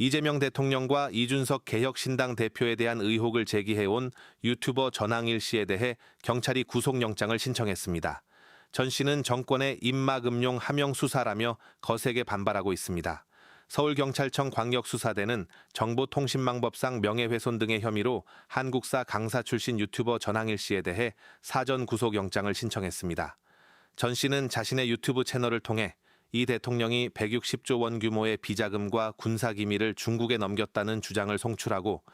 이재명 대통령과 이준석 개혁신당 대표에 대한 의혹을 제기해온 유튜버 전항일 씨에 대해 경찰이 구속영장을 신청했습니다. 전 씨는 정권의 입막음용 하명 수사라며 거세게 반발하고 있습니다. 서울경찰청 광역수사대는 정보통신망법상 명예훼손 등의 혐의로 한국사 강사 출신 유튜버 전항일 씨에 대해 사전 구속영장을 신청했습니다. 전 씨는 자신의 유튜브 채널을 통해 이 대통령이 160조 원 규모의 비자금과 군사기밀을 중국에 넘겼다는 주장을 송출하고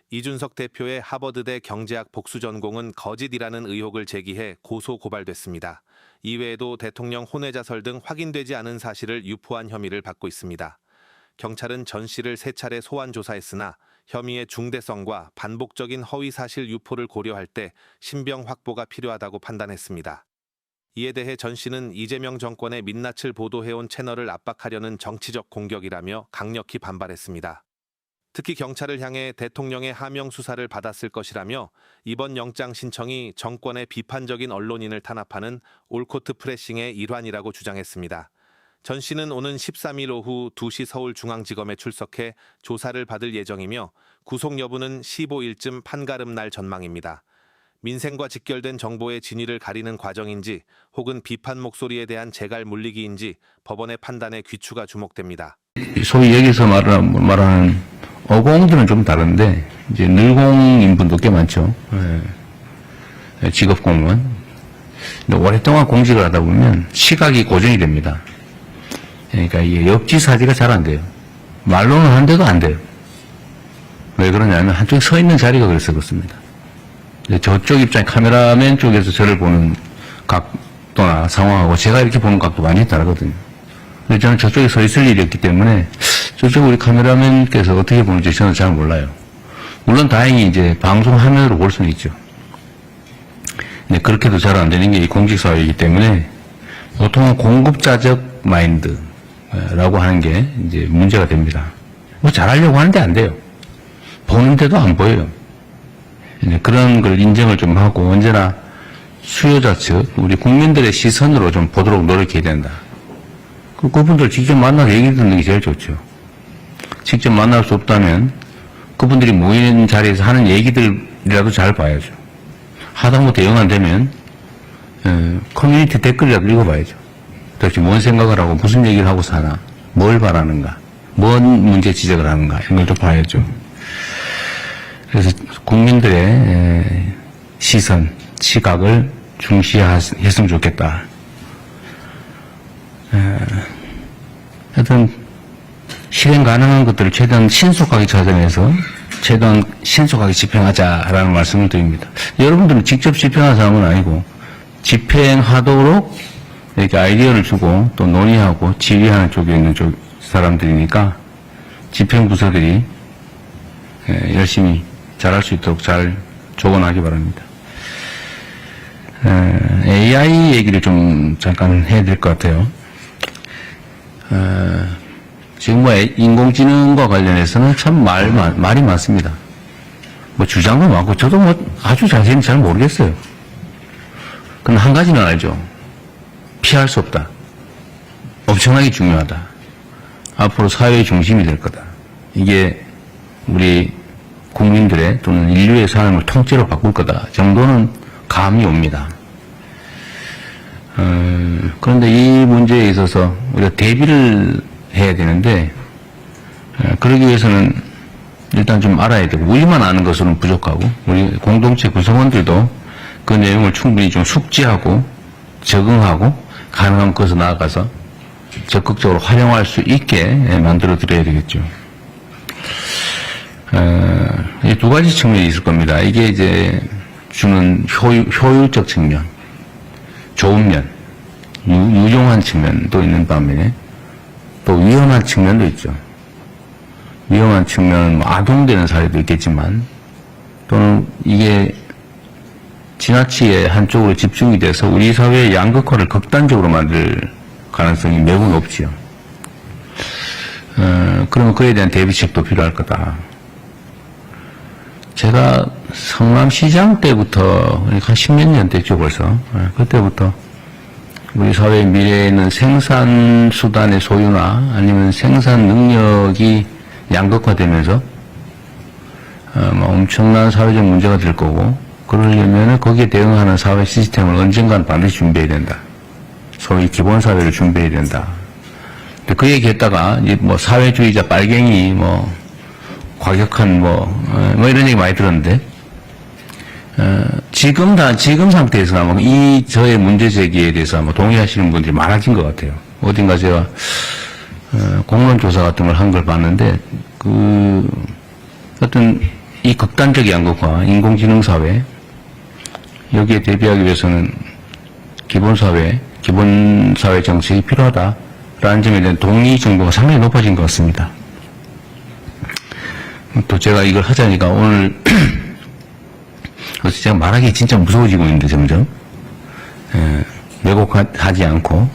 이준석 대표의 하버드대 경제학 복수 전공은 거짓이라는 의혹을 제기해 고소 고발됐습니다. 이외에도 대통령 혼외자설 등 확인되지 않은 사실을 유포한 혐의를 받고 있습니다. 경찰은 전 씨를 3차례 소환 조사했으나 혐의의 중대성과 반복적인 허위사실 유포를 고려할 때 신병 확보가 필요하다고 판단했습니다. 이에 대해 전 씨는 이재명 정권의 민낯을 보도해온 채널을 압박하려는 정치적 공격이라며 강력히 반발했습니다. 특히 경찰을 향해 대통령의 하명 수사를 받았을 것이라며 이번 영장 신청이 정권의 비판적인 언론인을 탄압하는 올코트 프레싱의 일환이라고 주장했습니다. 전 씨는 오는 13일 오후 2시 서울중앙지검에 출석해 조사를 받을 예정이며 구속 여부는 15일쯤 판가름 날 전망입니다. 민생과 직결된 정보의 진위를 가리는 과정인지 혹은 비판 목소리에 대한 재갈 물리기인지 법원의 판단에 귀추가 주목됩니다. 소위 여기서 말하는 어공들은 좀 다른데 이제 늘공인 분도 꽤 많죠. 직업 공무원. 근데 오랫동안 공직을 하다 보면 시각이 고정이 됩니다. 그러니까 이게 역지사지가 잘 안 돼요. 말로는 하는데도 안 돼요. 왜 그러냐면 한쪽에 서 있는 자리가 그래서 그렇습니다. 저쪽 입장 카메라맨 쪽에서 저를 보는 각도나 상황하고 제가 이렇게 보는 각도 많이 다르거든요. 근데 저는 저쪽에 서 있을 일이 없기 때문에 저쪽 우리 카메라맨께서 어떻게 보는지 저는 잘 몰라요. 물론 다행히 이제 방송 화면으로 볼 수는 있죠. 근데 그렇게도 잘 안 되는 게 이 공직사회이기 때문에 보통은 공급자적 마인드라고 하는 게 이제 문제가 됩니다. 뭐 잘하려고 하는데 안 돼요. 보는데도 안 보여요. 그런 걸 인정을 좀 하고 언제나 수요자 측, 우리 국민들의 시선으로 좀 보도록 노력해야 된다. 그분들 직접 만나서 얘기 듣는 게 제일 좋죠. 직접 만날 수 없다면 그분들이 모이는 자리에서 하는 얘기들이라도 잘 봐야죠. 하다못해 영 안 되면 커뮤니티 댓글이라도 읽어봐야죠. 도대체 뭔 생각을 하고 무슨 얘기를 하고 사나, 뭘 바라는가, 뭔 문제 지적을 하는가 이런 걸 좀 봐야죠. 그래서 국민들의 시선, 시각을 중시했으면 좋겠다. 하여튼 실행 가능한 것들을 최대한 신속하게 찾아내서 최대한 신속하게 집행하자라는 말씀을 드립니다. 여러분들은 직접 집행한 사람은 아니고 집행하도록 이렇게 아이디어를 주고 또 논의하고 지휘하는 쪽에 있는 사람들이니까 집행부서들이 열심히 잘할 수 있도록 잘 조언하기 바랍니다. AI 얘기를 좀 잠깐 해야 될 것 같아요. 지금 뭐 인공지능과 관련해서는 참 말이 많습니다. 뭐 주장도 많고 저도 뭐 아주 자세히는 잘 모르겠어요. 근데 한 가지는 알죠. 피할 수 없다. 엄청나게 중요하다. 앞으로 사회의 중심이 될 거다. 이게 우리 국민들의 또는 인류의 삶을 통째로 바꿀 거다 정도는 감이 옵니다. 그런데 이 문제에 있어서 우리가 대비를 해야 되는데 그러기 위해서는 일단 좀 알아야 되고 우리만 아는 것으로는 부족하고 우리 공동체 구성원들도 그 내용을 충분히 좀 숙지하고 적응하고 가능한 곳에 나아가서 적극적으로 활용할 수 있게 만들어 드려야 되겠죠. 이 두 가지 측면이 있을 겁니다. 이게 이제 주는 효율적 측면, 좋은 면, 유용한 측면도 있는 반면에 또 위험한 측면도 있죠. 위험한 측면은 뭐 아동되는 사례도 있겠지만 또는 이게 지나치게 한쪽으로 집중이 돼서 우리 사회의 양극화를 극단적으로 만들 가능성이 매우 높지요. 그러면 그에 대한 대비책도 필요할 거다. 제가 성남시장 때부터 한 10몇 년 됐죠 벌써. 그때부터 우리 사회의 미래에는 생산수단의 소유나 아니면 생산 능력이 양극화되면서 엄청난 사회적 문제가 될 거고, 그러려면 거기에 대응하는 사회 시스템을 언젠간 반드시 준비해야 된다. 소위 기본 사회를 준비해야 된다. 근데 그 얘기했다가 이제 뭐 사회주의자 빨갱이 뭐 과격한 뭐 이런 얘기 많이 들었는데, 지금 상태에서 아마 저의 문제 제기에 대해서 아마 동의하시는 분들이 많아진 것 같아요. 어딘가 제가 공론 조사 같은 걸 한 걸 봤는데, 어떤 이 극단적 양극화, 인공지능 사회, 여기에 대비하기 위해서는 기본 사회 정책이 필요하다라는 점에 대한 동의 정도가 상당히 높아진 것 같습니다. 또 제가 이걸 하자니까 오늘 그래서 제가 말하기 진짜 무서워지고 있는데 점점 왜곡하지 않고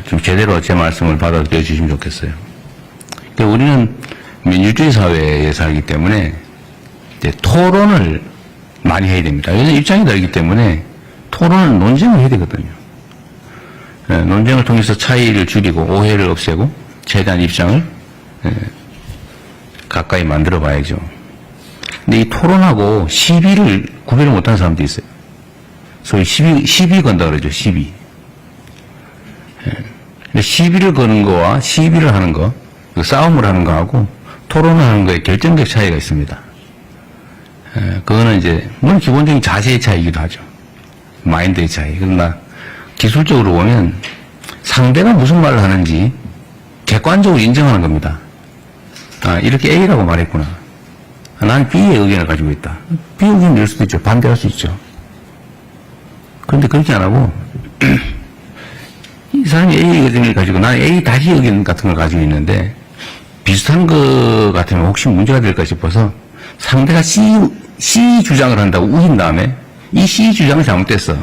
좀 제대로 제 말씀을 받아들여 주시면 좋겠어요. 그러니까 우리는 민주주의 사회에 살기 때문에 이제 토론을 많이 해야 됩니다. 왜냐하면 입장이 다르기 때문에 토론을 논쟁을 해야 되거든요. 논쟁을 통해서 차이를 줄이고 오해를 없애고 최대한 입장을 가까이 만들어 봐야죠. 근데 이 토론하고 시비를 구별을 못하는 사람도 있어요. 소위 시비 건다 그러죠. 시비. 근데 시비를 거는 거와 시비를 하는 거, 싸움을 하는 거하고 토론을 하는 거에 결정적 차이가 있습니다. 그거는 이제 물론 기본적인 자세의 차이이기도 하죠. 마인드의 차이. 그러나 기술적으로 보면 상대가 무슨 말을 하는지 객관적으로 인정하는 겁니다. 이렇게 A라고 말했구나. 나는 B의 의견을 가지고 있다. B 의견을 낼 수도 있죠. 반대할 수 있죠. 그런데 그렇게 안 하고 이 사람이 A 의견을 가지고 나는 A 다시 의견 같은 걸 가지고 있는데 비슷한 거 같으면 혹시 문제가 될까 싶어서 상대가 C 주장을 한다고 우긴 다음에 이 C 주장은 잘못됐어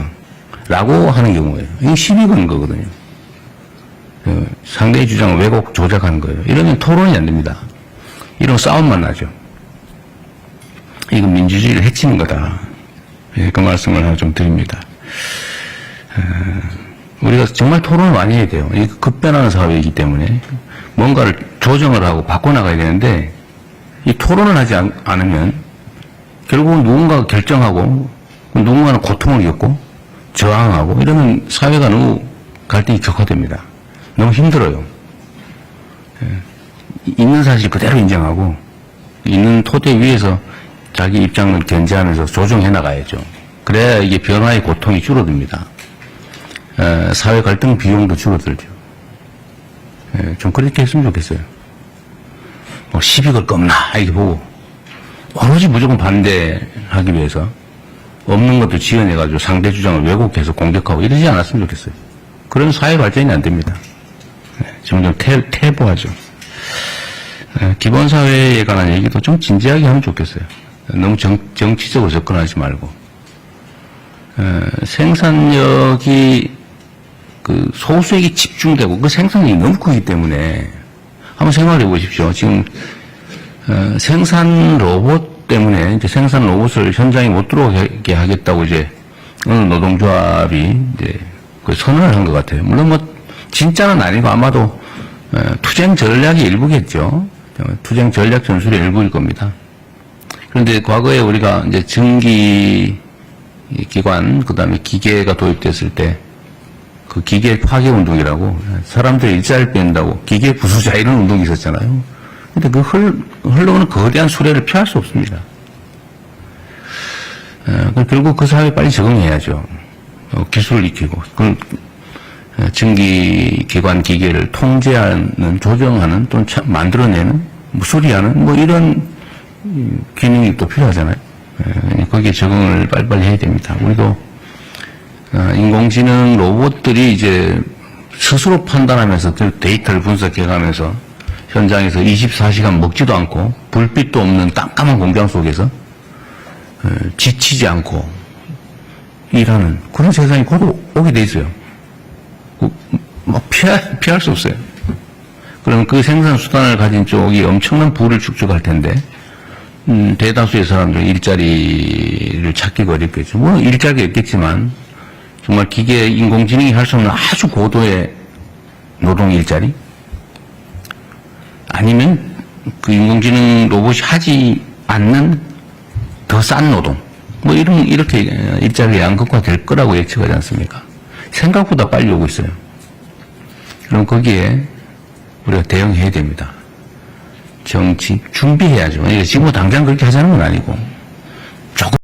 라고 하는 경우예요. 이게 시비 거는 거거든요. 상대의 주장을 왜곡 조작하는 거예요. 이러면 토론이 안 됩니다. 이런 싸움만 나죠. 이건 민주주의를 해치는 거다. 그 말씀을 하나 좀 드립니다. 우리가 정말 토론을 많이 해야 돼요. 이 급변하는 사회이기 때문에 뭔가를 조정을 하고 바꿔나가야 되는데 이 토론을 하지 않으면 결국은 누군가가 결정하고 누군가는 고통을 겪고 저항하고 이러면 사회가 너무 갈등이 격화됩니다. 너무 힘들어요. 있는 사실 그대로 인정하고 있는 토대 위에서 자기 입장을 견제하면서 조정해 나가야죠. 그래야 이게 변화의 고통이 줄어듭니다. 사회 갈등 비용도 줄어들죠. 좀 그렇게 했으면 좋겠어요. 뭐 시비 걸 거 없나 이렇게 보고 오로지 무조건 반대하기 위해서 없는 것도 지어내가지고 상대 주장을 왜곡해서 공격하고 이러지 않았으면 좋겠어요. 그런 사회 발전이 안 됩니다. 점점 퇴보하죠. 기본 사회에 관한 얘기도 좀 진지하게 하면 좋겠어요. 너무 정치적으로 접근하지 말고. 생산력이 그 소수에게 집중되고 그 생산력이 너무 크기 때문에 한번 생각해 보십시오. 지금 생산 로봇 때문에 이제 생산 로봇을 현장에 못 들어오게 하겠다고 이제 어느 노동조합이 이제 그 선언을 한 것 같아요. 물론 뭐 진짜는 아니고 아마도 투쟁 전략의 일부겠죠. 투쟁 전략 전술의 일부일 겁니다. 그런데 과거에 우리가 이제 전기 기관 그다음에 기계가 도입됐을 때 그 기계 파괴 운동이라고 사람들이 일자리를 뺀다고 기계 부수자 이런 운동이 있었잖아요. 근데 그 흘러오는 거대한 수레를 피할 수 없습니다. 결국 그 사회에 빨리 적응해야죠. 기술을 익히고 전기기관 기계를 통제하는, 조정하는, 또는 만들어내는, 수리하는, 뭐 이런 기능이 또 필요하잖아요. 거기에 적응을 빨리빨리 해야 됩니다. 우리도 인공지능 로봇들이 이제 스스로 판단하면서 데이터를 분석해가면서 현장에서 24시간 먹지도 않고 불빛도 없는 깜깜한 공장 속에서 지치지 않고 일하는 그런 세상이 곧 오게 돼 있어요. 뭐 피할 수 없어요. 그럼 그 생산 수단을 가진 쪽이 엄청난 부를 축적할 텐데 대다수의 사람들은 일자리를 찾기가 어렵겠죠. 뭐 일자리가 있겠지만 정말 기계 인공지능이 할 수 없는 아주 고도의 노동 일자리 아니면 그 인공지능 로봇이 하지 않는 더 싼 노동, 뭐 이렇게 일자리 양극화 될 거라고 예측하지 않습니까? 생각보다 빨리 오고 있어요. 그럼 거기에 우리가 대응해야 됩니다. 정치 준비해야죠. 지금 뭐 당장 그렇게 하자는 건 아니고.